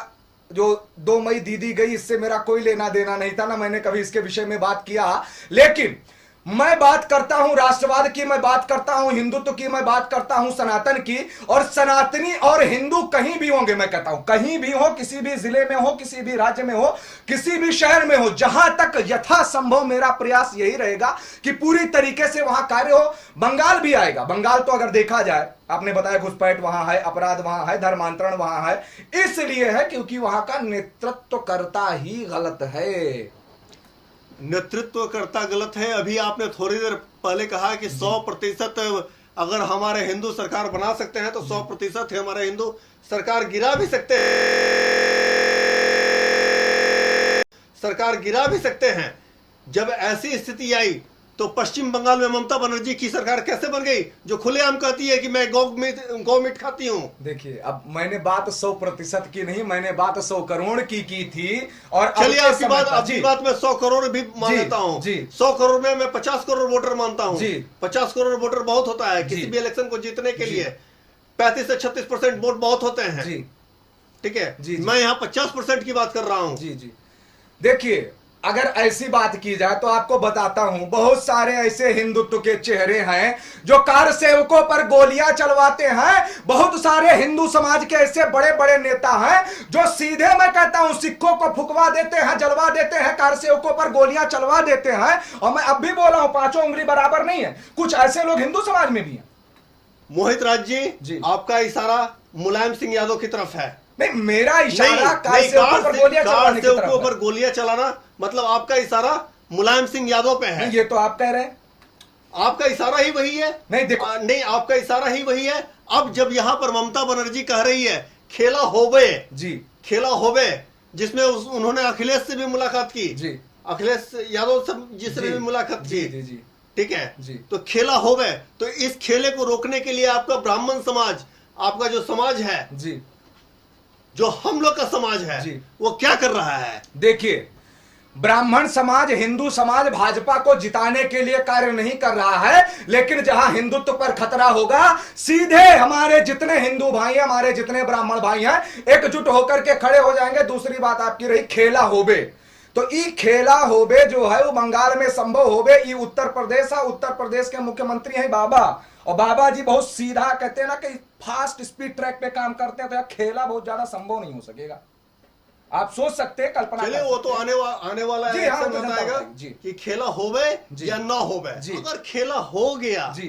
जो 2 मई दीदी गई, इससे मेरा कोई लेना देना नहीं था, ना मैंने कभी इसके विषय में बात किया। लेकिन मैं बात करता हूं राष्ट्रवाद की, मैं बात करता हूं हिंदुत्व की, मैं बात करता हूं सनातन की। और सनातनी और हिंदू कहीं भी होंगे, मैं कहता हूं कहीं भी हो, किसी भी जिले में हो, किसी भी राज्य में हो, किसी भी शहर में हो, जहां तक यथासंभव मेरा प्रयास यही रहेगा कि पूरी तरीके से वहां कार्य हो। बंगाल भी आएगा। बंगाल तो अगर देखा जाए, आपने बताया घुसपैठ वहां है, अपराध वहां है, धर्मांतरण वहां है, इसलिए है क्योंकि वहां का नेतृत्वकर्ता ही गलत है। नेतृत्वकर्ता गलत है। अभी आपने थोड़ी देर पहले कहा कि 100% अगर हमारे हिंदू सरकार बना सकते हैं तो 100% हमारे हिंदू सरकार गिरा भी सकते हैं। जब ऐसी स्थिति आई तो पश्चिम बंगाल में ममता बनर्जी की सरकार कैसे बन गई, जो खुलेआम कहती है कि मैं गौ मीट खाती हूं? देखिए, अब मैंने बात 100% की नहीं, मैंने बात 100 करोड़ की थी। और चलिए आपकी बात मैं 100 करोड़ भी मान लेता हूं। 100 करोड़ में मैं 50 करोड़ वोटर मानता हूं। 50 करोड़ वोटर बहुत होता है किसी भी इलेक्शन को जीतने के लिए। 35 से 36% वोट बहुत होते हैं, ठीक है? मैं यहाँ 50% की बात कर रहा हूं। देखिए, अगर ऐसी बात की जाए तो आपको बताता हूं, बहुत सारे ऐसे हिंदुत्व के चेहरे हैं जो कार सेवकों पर गोलियां चलवाते हैं। बहुत सारे हिंदू समाज के ऐसे बड़े बड़े नेता हैं जो सीधे, मैं कहता हूं, सिखों को फुकवा देते हैं, जलवा देते हैं, कार सेवकों पर गोलियां चलवा देते हैं। और मैं अब भी बोल रहा हूं, 5 उंगली बराबर नहीं है। कुछ ऐसे लोग हिंदू समाज में भी हैं। मोहित राज जी, आपका इशारा मुलायम सिंह यादव की तरफ है। नहीं, मेरा इशारा कार सेवकों पर गोलियां चलाना। मतलब आपका इशारा मुलायम सिंह यादव पे है। नहीं, ये तो आप कह रहे हैं। आपका इशारा ही वही है। नहीं देखो, नहीं, आपका इशारा ही वही है। अब जब यहाँ पर ममता बनर्जी कह रही है खेला होबे जी, खेला होबे, जिसमें उन्होंने अखिलेश से भी मुलाकात की जी, अखिलेश यादव से जिसने जी, भी मुलाकात जी, की, जी, जी, ठीक है जी। तो खेला होबे। तो इस खेले को रोकने के लिए आपका ब्राह्मण समाज, आपका जो समाज है, जी, जो हम लोग का समाज है, जी। वो क्या कर रहा है? देखिए, ब्राह्मण समाज, हिंदू समाज भाजपा को जिताने के लिए कार्य नहीं कर रहा है, लेकिन जहां हिंदुत्व पर खतरा होगा, सीधे हमारे जितने हिंदू भाई हैं, हमारे जितने ब्राह्मण भाई हैं, एकजुट होकर के खड़े हो जाएंगे। दूसरी बात आपकी रही खेला होबे, तो ई खेला होबे जो है वो बंगाल में संभव होबे, ई उत्तर प्रदेश है, उत्तर प्रदेश के मुख्यमंत्री हैं बाबा, और बाबा जी बहुत सीधा कहते हैं ना कि फास्ट स्पीड ट्रैक पे काम करते हैं, तो खेला बहुत ज्यादा संभव नहीं हो सकेगा। आप सोच सकते हैं, कल्पना चलिए, वो तो आने वाला जी, है, हाँ, एक्शन बताएगा जी, कि खेला होबे जी, या ना होबे। जी, अगर खेला हो गया, जी,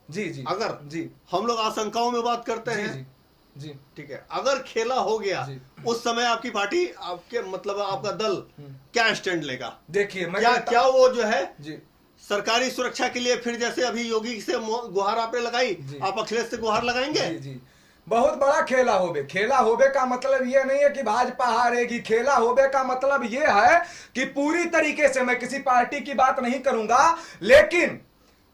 जी, जी, अगर जी, हम लोग आशंकाओं में बात करते जी, हैं, जी, जी, ठीक है, अगर खेला हो गया, जी। उस समय आपकी पार्टी, आपके मतलब आपका दल क्या स्टैंड लेगा? देखिए, मैं क्या वो जो है जी, सरकारी सुरक्षा के लिए फिर जैसे अभी योगी से गुहार आपने लगाई, जी। आप अखिलेश से गुहार लगाएंगे? जी, जी, बहुत बड़ा खेला होबे। खेला होबे का मतलब यह नहीं है कि भाजपा हारेगी, खेला होबे का मतलब यह है कि पूरी तरीके से, मैं किसी पार्टी की बात नहीं करूंगा, लेकिन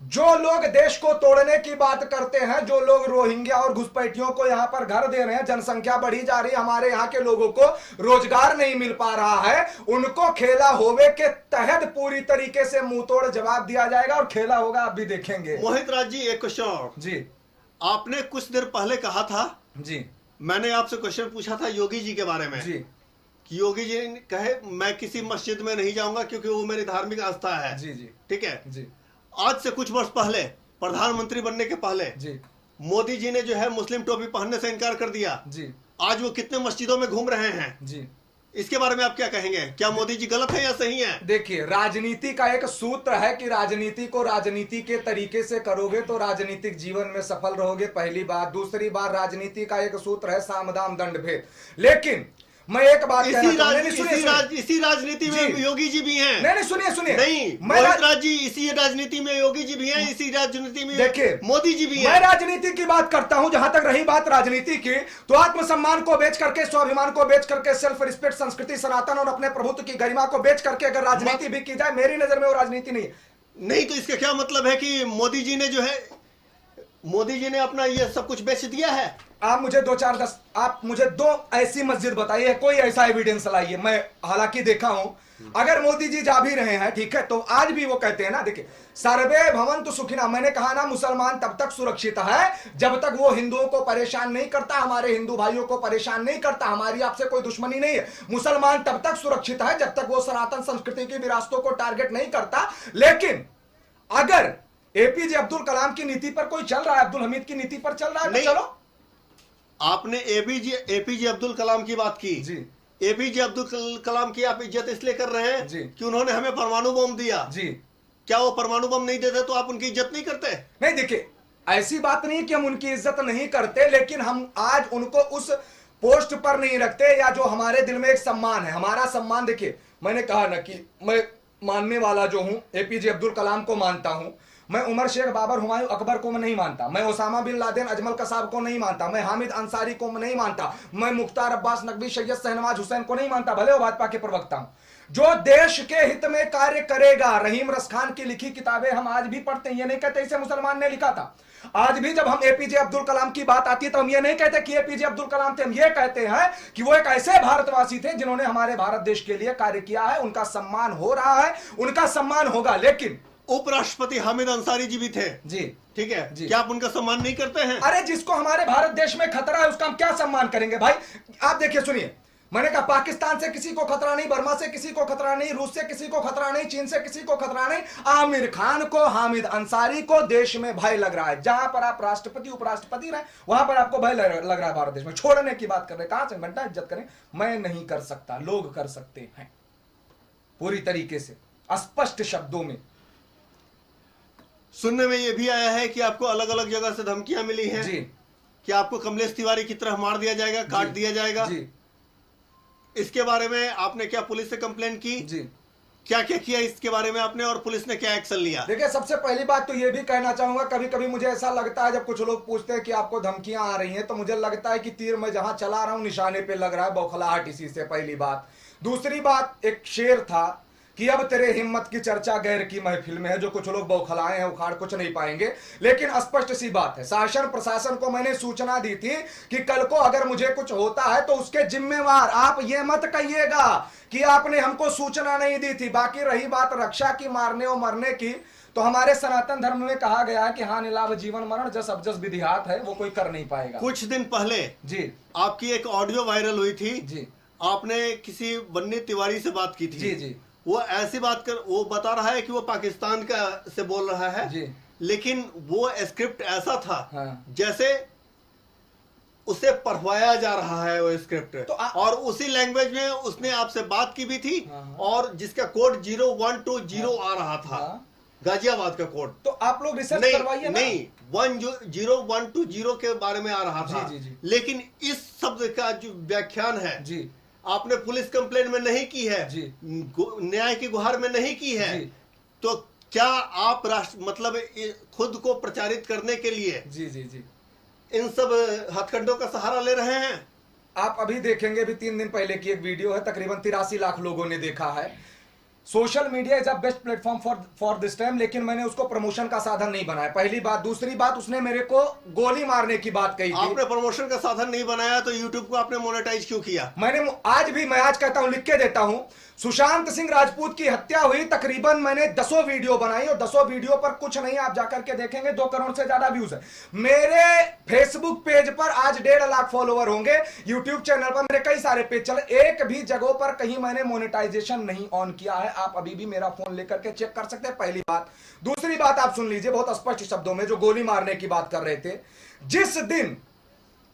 जो लोग देश को तोड़ने की बात करते हैं, जो लोग रोहिंग्या और घुसपैठियों को यहां पर घर दे रहे हैं, जनसंख्या बढ़ी जा रही है, हमारे यहां के लोगों को रोजगार नहीं मिल पा रहा है, उनको खेला होवे के तहत पूरी तरीके से मुंह तोड़ जवाब दिया जाएगा, और खेला होगा, आप भी देखेंगे। मोहित राज जी, एक क्वेश्चन और। जी, आपने कुछ देर पहले कहा था, जी, मैंने आपसे क्वेश्चन पूछा था योगी जी के बारे में, जी, कि योगी जी ने कहे मैं किसी मस्जिद में नहीं जाऊंगा क्योंकि वो मेरी धार्मिक आस्था है। जी, जी, ठीक है, जी, आज से कुछ वर्ष पहले, प्रधानमंत्री बनने के पहले, जी, मोदी जी ने जो है मुस्लिम टोपी पहनने से इनकार कर दिया। जी, आज वो कितने मस्जिदों में घूम रहे हैं। जी। इसके बारे में आप क्या कहेंगे? क्या मोदी जी गलत है या सही है? देखिए, राजनीति का एक सूत्र है कि राजनीति को राजनीति के तरीके से करोगे तो राजनीतिक जीवन में सफल रहोगे, पहली बात। दूसरी बात, राजनीति का एक सूत्र है साम दाम दंड भेद। लेकिन मैं एक बात इसी राजनीति में योगी जी भी हैं। नहीं, सुनिए, नहीं, मोहित राज जी, इसी राजनीति में योगी जी भी हैं, इसी राजनीति में देखिए मोदी जी भी हैं। मैं राजनीति की बात करता हूं। जहां तक रही बात राजनीति की, तो आत्मसम्मान को बेच करके, स्वाभिमान को बेच करके, सेल्फ रिस्पेक्ट, संस्कृति, सनातन और अपने प्रभुत्व की गरिमा को बेच करके अगर राजनीति भी की जाए, मेरी नजर में वो राजनीति नहीं है। नहीं, तो इसका क्या मतलब है कि मोदी जी ने जो है, मोदी जी ने अपना ये सब कुछ बेच दिया है? आप मुझे दो ऐसी मस्जिद बताइए, कोई ऐसा एविडेंस लाइए। मैं हालांकि देखा हूं, अगर मोदी जी जा भी रहे हैं, ठीक है, तो आज भी वो कहते हैं ना, देखिए, सर्वे भवन्तु सुखिनः। मैंने कहा ना, मुसलमान तब तक सुरक्षित है जब तक वो हिंदुओं को परेशान नहीं करता, हमारे हिंदू भाइयों को परेशान नहीं करता। हमारी आपसे कोई दुश्मनी नहीं है। मुसलमान तब तक सुरक्षित है जब तक वो सनातन संस्कृति की विरासतों को टारगेट नहीं करता। लेकिन अगर एपीजे अब्दुल कलाम की नीति पर कोई चल रहा है, अब्दुल हमीद की नीति पर चल रहा है, तो चलो। आपने एपीजे अब्दुल कलाम की बात की जी। एपीजे अब्दुल कलाम की आप इज्जत इसलिए कर रहे हैं जी। कि उन्होंने हमें परमाणु बम दिया। जी। क्या वो परमाणु बम नहीं देते तो आप उनकी इज्जत नहीं करते? नहीं, देखिए, ऐसी बात नहीं कि हम उनकी इज्जत नहीं करते, लेकिन हम आज उनको उस पोस्ट पर नहीं रखते, या जो हमारे दिल में एक सम्मान है, हमारा सम्मान। देखिए, मैंने कहा ना कि मैं मानने वाला जो हूं, एपीजे अब्दुल कलाम को मानता हूं। मैं उमर शेख, बाबर, हुमायूं, अकबर को मैं नहीं मानता। मैं Osama bin Laden, Ajmal Kasab को नहीं मानता। मैं हामिद अंसारी को नहीं मानता। मैं मुख्तार अब्बास नकवी, सैयद शहनवाज हुसैन को नहीं मानता, भले वो भाजपा के प्रवक्ता हूं। जो देश के हित में कार्य करेगा, रहीम रसखान की लिखी किताबें हम आज भी पढ़ते हैं। ये नहीं कहते इसे मुसलमान ने लिखा था। आज भी जब हम एपीजे अब्दुल कलाम की बात आती है तो हम ये नहीं कहते कि एपीजे अब्दुल कलाम थे, हम ये कहते हैं कि वो एक ऐसे भारतवासी थे जिन्होंने हमारे भारत देश के लिए कार्य किया है। उनका सम्मान हो रहा है, उनका सम्मान होगा। लेकिन उपराष्ट्रपति हामिद अंसारी जी भी थे जी, ठीक है जी। क्या आप उनका सम्मान नहीं करते हैं? अरे, जिसको हमारे भारत देश में खतरा है उसका हम क्या सम्मान करेंगे भाई? आप देखिए, सुनिए, मैंने कहा पाकिस्तान से किसी को खतरा नहीं, बर्मा से किसी को खतरा नहीं, रूस से किसी को खतरा नहीं, चीन से किसी को खतरा नहीं। आमिर खान को, हामिद अंसारी को देश में भय लग रहा है। जहां पर आप राष्ट्रपति उपराष्ट्रपति रहे, वहां पर आपको भय लग रहा है भारत देश में। छोड़ने की बात कर रहे, कहां से घंटा इज्जत करें? मैं नहीं कर सकता, लोग कर सकते हैं, पूरी तरीके से स्पष्ट शब्दों में। सुनने में ये भी आया है कि आपको अलग अलग जगह से धमकियां मिली हैं जी। कि आपको कमलेश तिवारी की तरह मार दिया जाएगा, काट दिया जाएगा। जी। इसके बारे में आपने क्या पुलिस से कंप्लेंट की? जी। क्या क्या किया इसके बारे में आपने, और पुलिस ने क्या एक्शन लिया? देखिए, सबसे पहली बात तो ये भी कहना चाहूंगा, कभी कभी मुझे ऐसा लगता है जब कुछ लोग पूछते हैं कि आपको धमकियां आ रही हैं, तो मुझे लगता है कि तीर मैं जहां चला रहा हूं निशाने पे लग रहा है, बौखलाहट इसी से। पहली बात। दूसरी बात, एक शेर था कि अब तेरे हिम्मत की चर्चा गैर की महफिल में है, जो कुछ लोग बौखलाए हैं उखाड़ कुछ नहीं पाएंगे। लेकिन स्पष्ट सी बात है, शासन प्रशासन को मैंने सूचना दी थी कि कल को अगर मुझे कुछ होता है तो उसके जिम्मेवार आप ये मत कहिएगा कि आपने हमको सूचना नहीं दी थी। बाकी रही बात रक्षा की, मारने और मरने की, तो हमारे सनातन धर्म में कहा गया है कि हानि लाभ जीवन मरण जस अबजस विधिहात है, वो कोई कर नहीं पाएगा। कुछ दिन पहले जी आपकी एक ऑडियो वायरल हुई थी। जी। आपने किसी बन्नी तिवारी से बात की थी। जी जी। वो ऐसी बात कर, वो बता रहा है कि वो पाकिस्तान का से बोल रहा है जी। लेकिन वो स्क्रिप्ट ऐसा था हाँ। जैसे उसे पढ़वाया जा रहा है वो स्क्रिप्ट, तो और उसी लैंग्वेज में उसने आपसे बात की भी थी। हाँ। और जिसका कोड 0120 आ रहा था। हाँ। गाजियाबाद का कोड। तो आप लोग रिसर्च नहीं करवाइए ना। नहीं, 10120 के बारे में आ रहा था। जी, जी, जी। लेकिन इस शब्द का जो व्याख्यान है जी आपने पुलिस कंप्लेंट में नहीं की है, जी। न्याय की गुहार में नहीं की है। जी। तो क्या आप राष्ट्र मतलब खुद को प्रचारित करने के लिए जी जी जी इन सब हथकंडों का सहारा ले रहे हैं? आप अभी देखेंगे, अभी 3 दिन पहले की एक वीडियो है, तकरीबन 83 लाख लोगों ने देखा है। Social media is a best platform for this time, लेकिन मैंने उसको प्रमोशन का साधन नहीं बनाया, पहली बात। दूसरी बात, उसने मेरे को गोली मारने की बात कही थी। आपने प्रमोशन का साधन नहीं बनाया तो यूट्यूब को आपने मोनेटाइज क्यों किया? मैं आज कहता हूं, लिख के देता हूं, सुशांत सिंह राजपूत की हत्या हुई, तकरीबन मैंने 10 वीडियो बनाई और 10 वीडियो पर कुछ नहीं, आप जाकर के देखेंगे 2 करोड़ से ज्यादा व्यूज है। मेरे फेसबुक पेज पर आज 1.5 लाख फॉलोवर होंगे। यूट्यूब चैनल पर मेरे कई सारे पेज चल, एक भी जगह पर कहीं मैंने मोनेटाइजेशन नहीं ऑन किया है। आप अभी भी मेरा फोन लेकर के चेक कर सकते हैं, पहली बात। दूसरी बात आप सुन लीजिए बहुत स्पष्ट शब्दों में, जो गोली मारने की बात कर रहे थे। जिस दिन,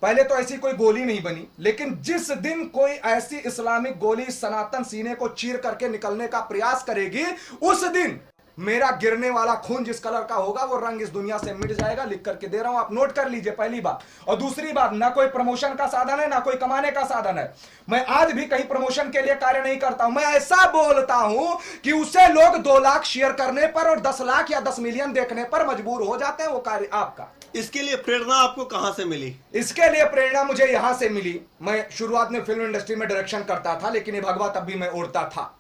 पहले तो ऐसी कोई गोली नहीं बनी, लेकिन जिस दिन कोई ऐसी इस्लामिक गोली सनातन सीने को चीर करके निकलने का प्रयास करेगी, उस दिन मेरा गिरने वाला खून जिस कलर का होगा वो रंग इस दुनिया से मिट जाएगा। लिख करके दे रहा हूं, आप नोट कर लीजिए, पहली बात। और दूसरी बात, ना कोई प्रमोशन का साधन है, ना कोई कमाने का साधन है। मैं आज भी कहीं प्रमोशन के लिए कार्य नहीं करता हूं। मैं ऐसा बोलता हूं कि उसे लोग 2 लाख शेयर करने पर और 10 लाख या 10 मिलियन देखने पर मजबूर हो जाते हैं। वो कार्य आपका। इसके लिए प्रेरणा आपको कहां से मिली? इसके लिए प्रेरणा मुझे यहां से मिली। मैं शुरुआत में फिल्म इंडस्ट्री में डायरेक्शन करता था, लेकिन ये भगवा तब भी मैं उड़ता था।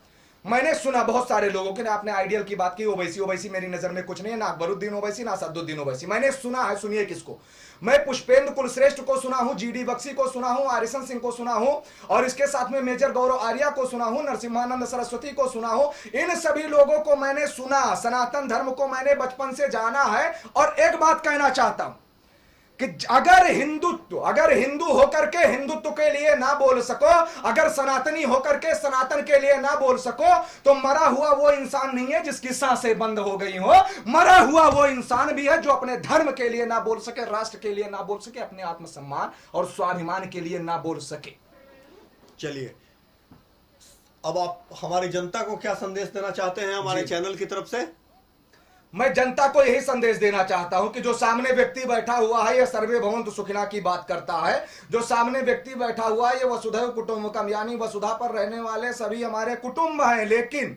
मैंने सुना बहुत सारे लोगों के, आपने आइडियल की बात की, ओवैसी ओवैसी मेरी नजर में कुछ नहीं है, ना अकबरुद्दीन ओवैसी ना असदुद्दीन ओवैसी। मैंने सुना है, सुनिए किसको। मैं पुष्पेंद्र कुलश्रेष्ठ को सुना हूं, जीडी बख्शी को सुना हूं, आरिसन सिंह को सुना हूं, और इसके साथ में मेजर गौरव आर्या को सुना हूं, नरसिम्हानंद सरस्वती को सुना हूं। इन सभी लोगों को मैंने सुना। सनातन धर्म को मैंने बचपन से जाना है। और एक बात कहना चाहता हूं कि अगर हिंदू होकर के हिंदुत्व के लिए ना बोल सको, अगर सनातनी होकर के सनातन के लिए ना बोल सको, तो मरा हुआ वो इंसान नहीं है जिसकी सांसें बंद हो गई हो। मरा हुआ वो इंसान भी है जो अपने धर्म के लिए ना बोल सके, राष्ट्र के लिए ना बोल सके, अपने आत्मसम्मान और स्वाभिमान के लिए ना बोल सके। चलिए, अब आप हमारी जनता को क्या संदेश देना चाहते हैं हमारे चैनल की तरफ से? मैं जनता को यही संदेश देना चाहता हूं कि जो सामने व्यक्ति बैठा हुआ है, यह सर्वे भवन्तु सुखिनः की बात करता है। जो सामने व्यक्ति बैठा हुआ है, ये वसुधैव कुटुंबकम, यानी वसुधा पर रहने वाले सभी हमारे कुटुंब हैं। लेकिन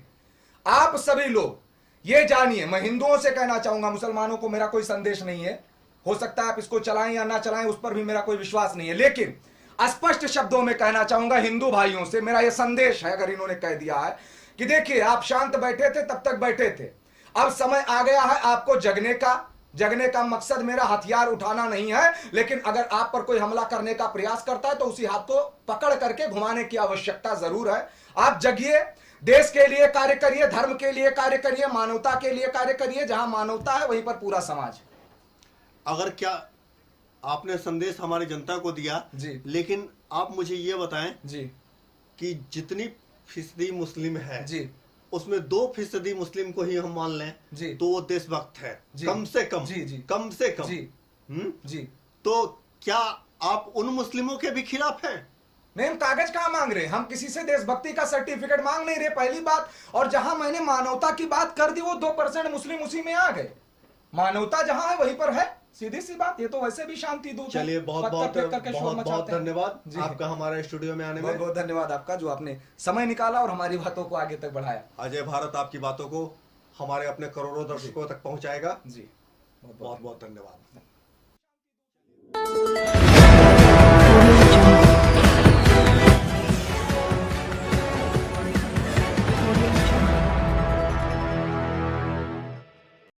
आप सभी लोग ये जानिए, मैं हिंदुओं से कहना चाहूंगा, मुसलमानों को मेरा कोई संदेश नहीं है। हो सकता है आप इसको चलाएं या ना चलाएं, उस पर भी मेरा कोई विश्वास नहीं है। लेकिन स्पष्ट शब्दों में कहना चाहूंगा हिंदू भाइयों से, मेरा यह संदेश है, अगर इन्होंने कह दिया है कि देखिए आप शांत बैठे थे, तब तक बैठे थे, अब समय आ गया है आपको जगने का। जगने का मकसद मेरा हथियार उठाना नहीं है, लेकिन अगर आप पर कोई हमला करने का प्रयास करता है तो उसी हाथ को पकड़ करके घुमाने की आवश्यकता जरूर है। आप जगिए, देश के लिए कार्य करिए, धर्म के लिए कार्य करिए, मानवता के लिए कार्य करिए। जहां मानवता है वहीं पर पूरा समाज। अगर क्या आपने संदेश हमारी जनता को दिया जी, लेकिन आप मुझे ये बताएं जी, कि जितनी फीसदी मुस्लिम है जी, उसमें 2% मुस्लिम को ही हम मान लें जी, तो वो देशभक्त है, जी, कम से कम, जी, जी, कम से कम। जी, जी। तो क्या आप उन मुस्लिमों के भी खिलाफ हैं? नहीं, हम कागज कहां मांग रहे हैं, हम किसी से देशभक्ति का सर्टिफिकेट मांग नहीं रहे, पहली बात। और जहां मैंने मानवता की बात कर दी, वो 2% मुस्लिम उसी में आ गए। मानवता जहां है वहीं पर है। सीधी सी बात, ये तो वैसे भी शांति दूत है। चलिए बहुत पत्थर बहुत फेंक करके शोर बहुत बहुत मचाते हैं। धन्यवाद जी। आपका हमारे स्टूडियो में आने बहुत में। बहुत धन्यवाद आपका, जो आपने समय निकाला और हमारी बातों को आगे तक बढ़ाया। अजय भारत आपकी बातों को हमारे अपने करोड़ों दर्शकों तक पहुंचाएगा। जी, बहुत बहुत बहुत धन्यवाद। धन्यवाद।